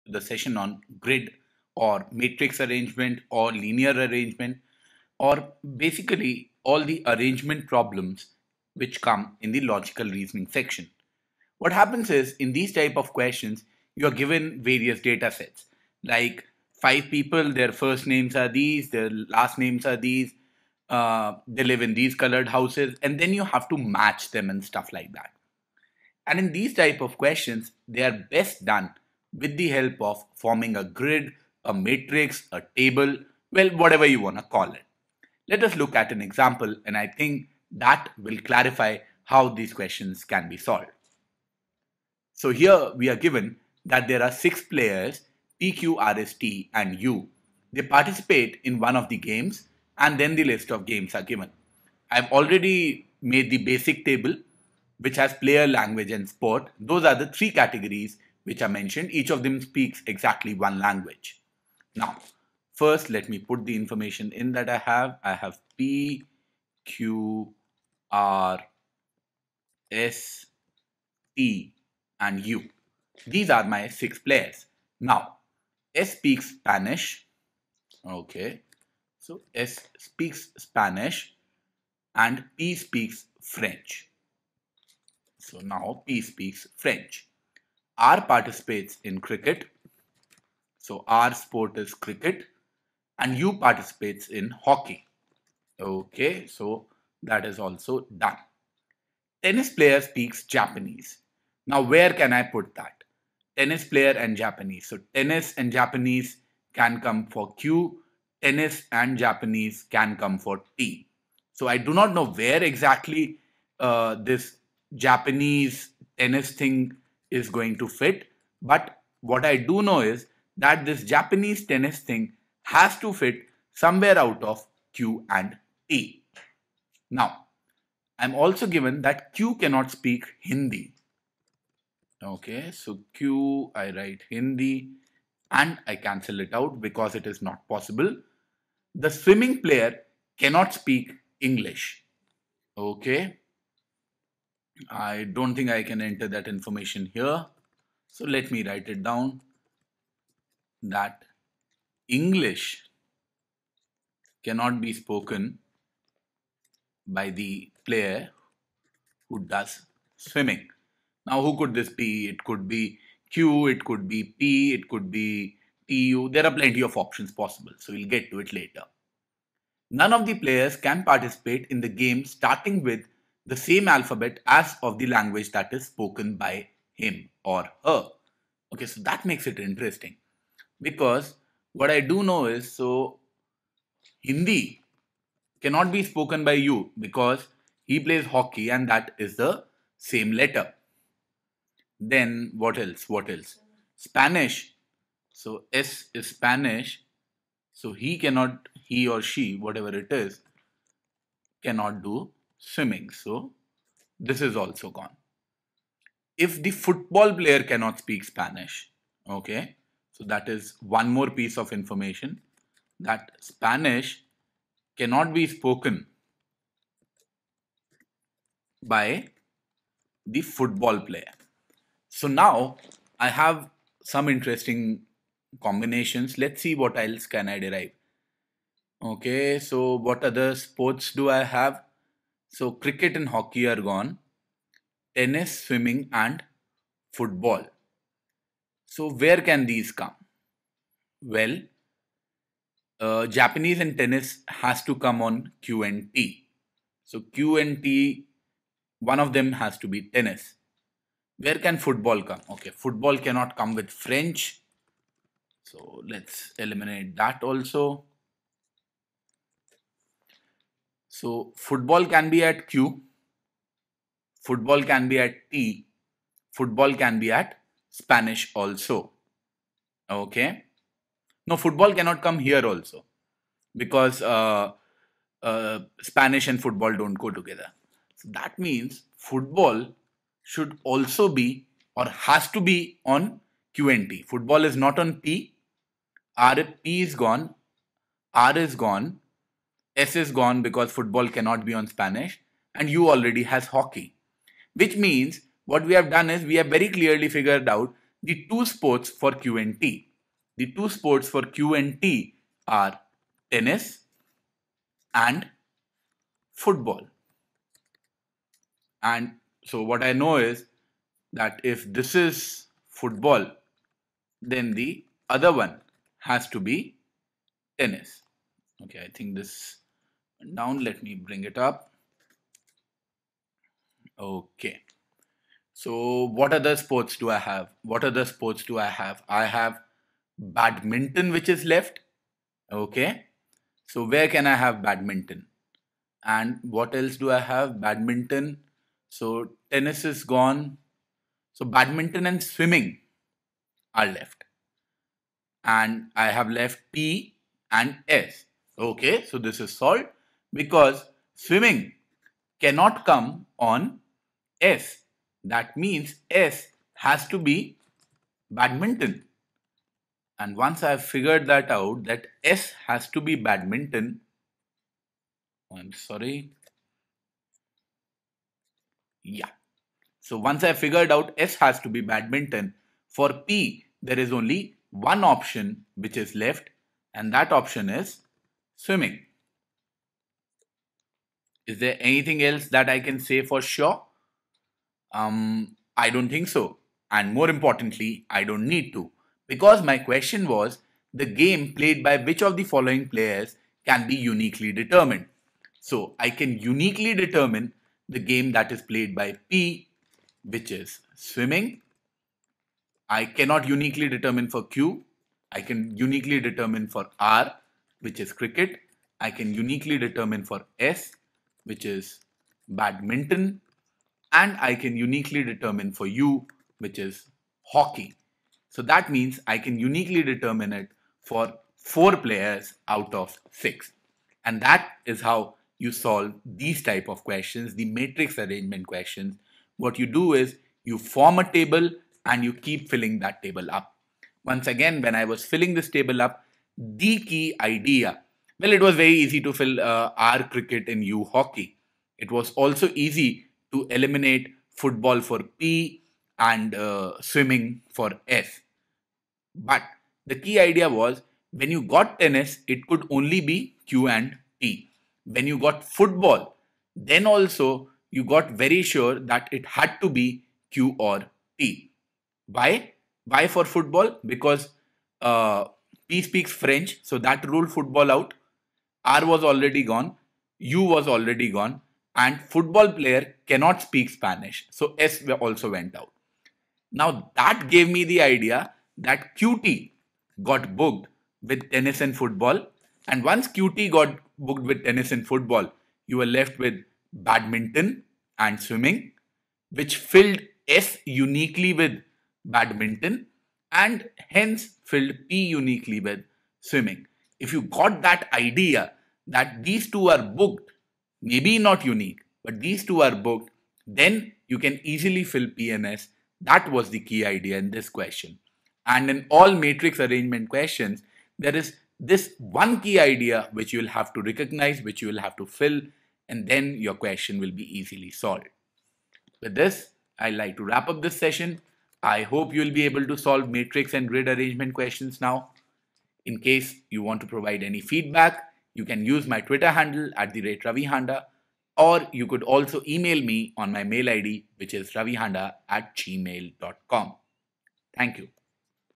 the session on grid or matrix arrangement or linear arrangement, or basically all the arrangement problems which come in the logical reasoning section. What happens is, in these type of questions, you are given various data sets, like five people, their first names are these, their last names are these, they live in these colored houses, and then you have to match them and stuff like that. And in these type of questions, they are best done with the help of forming a grid, a matrix, a table, well, whatever you want to call it. Let us look at an example, and I think that will clarify how these questions can be solved. So here we are given that there are 6 players, P, Q, R, S, T and U. They participate in one of the games, and then the list of games are given. I've already made the basic table which has player, language and sport. Those are the 3 categories which are mentioned. Each of them speaks exactly one language. Now, first let me put the information in that I have. I have P, Q, R, S, T and U. These are my 6 players. Now, S speaks Spanish. Okay, so S speaks Spanish and P speaks French. So now P speaks French. R participates in cricket. So R sport is cricket, and U participates in hockey. Okay, so that is also done. Tennis player speaks Japanese. Now where can I put that? Tennis player and Japanese. So tennis and Japanese can come for Q. Tennis and Japanese can come for T. So I do not know where exactly this Japanese tennis thing is going to fit. But what I do know is that this Japanese tennis thing has to fit somewhere out of Q and T. Now, I'm also given that Q cannot speak Hindi. Okay, so Q, I write Hindi and I cancel it out because it is not possible. The swimming player cannot speak English. Okay, I don't think I can enter that information here. So let me write it down that English cannot be spoken by the player who does swimming. Now, who could this be? It could be Q, it could be P, it could be TU. There are plenty of options possible, so we'll get to it later. None of the players can participate in the game starting with the same alphabet as of the language that is spoken by him or her. Okay, so that makes it interesting because what I do know is, so Hindi cannot be spoken by you because he plays hockey and that is the same letter. Then what else? What else? Spanish. So S is Spanish. So he or she, whatever it is, cannot do swimming. So this is also gone. If the football player cannot speak Spanish, okay, so that is one more piece of information, that Spanish cannot be spoken by the football player. So now I have some interesting combinations. Let's see what else can I derive. Okay, so what other sports do I have? So cricket and hockey are gone. Tennis, swimming and football. So where can these come? Well, Japanese and tennis has to come on Q and T. So Q and T, one of them has to be tennis. Where can football come? Okay, football cannot come with French. So let's eliminate that also. So football can be at Q. Football can be at T. Football can be at Spanish also. Okay. No, football cannot come here also because Spanish and football don't go together. So that means football should also be or has to be on Q and T. Football is not on P. P is gone. R is gone. S is gone because football cannot be on Spanish. And U already has hockey. Which means what we have done is we have very clearly figured out the two sports for Q and T. The two sports for Q and T are tennis and football. And so what I know is that if this is football, then the other one has to be tennis. Okay, I think this went down. Let me bring it up. Okay. So what other sports do I have? What other sports do I have? I have badminton, which is left. Okay. So where can I have badminton? And what else do I have? Badminton. So tennis is gone. So badminton and swimming are left. And I have left P and S. Okay, so this is solved because swimming cannot come on S. That means S has to be badminton. And once I have figured that out, that S has to be badminton, I'm sorry. Yeah. So once I figured out S has to be badminton, for P, there is only one option which is left, and that option is swimming. Is there anything else that I can say for sure? I don't think so. And more importantly, I don't need to. Because my question was the game played by which of the following players can be uniquely determined. So I can uniquely determine the game that is played by P, which is swimming. I cannot uniquely determine for Q. I can uniquely determine for R, which is cricket. I can uniquely determine for S, which is badminton. And I can uniquely determine for U, which is hockey. So that means I can uniquely determine it for 4 players out of 6. And that is how you solve these type of questions, the matrix arrangement questions. What you do is you form a table and you keep filling that table up. Once again, when I was filling this table up, the key idea, well, it was very easy to fill R cricket and U hockey. It was also easy to eliminate football for P and swimming for S. But the key idea was when you got tennis, it could only be Q and T. When you got football, then also you got very sure that it had to be Q or T. Why? Why for football? Because P speaks French, so that ruled football out. R was already gone, U was already gone, and football player cannot speak Spanish, so S also went out. Now that gave me the idea that QT got booked with tennis and football, and once QT got booked with tennis and football, you were left with badminton and swimming, which filled S uniquely with badminton and hence filled P uniquely with swimming. If you got that idea that these two are booked, maybe not unique, but these two are booked, then you can easily fill P and S. That was the key idea in this question. And in all matrix arrangement questions, there is this one key idea which you will have to recognize, which you will have to fill, and then your question will be easily solved. With this, I'd like to wrap up this session. I hope you'll be able to solve matrix and grid arrangement questions now. In case you want to provide any feedback, you can use my Twitter handle @Ravi Handa, or you could also email me on my mail ID, which is ravihanda@gmail.com. Thank you.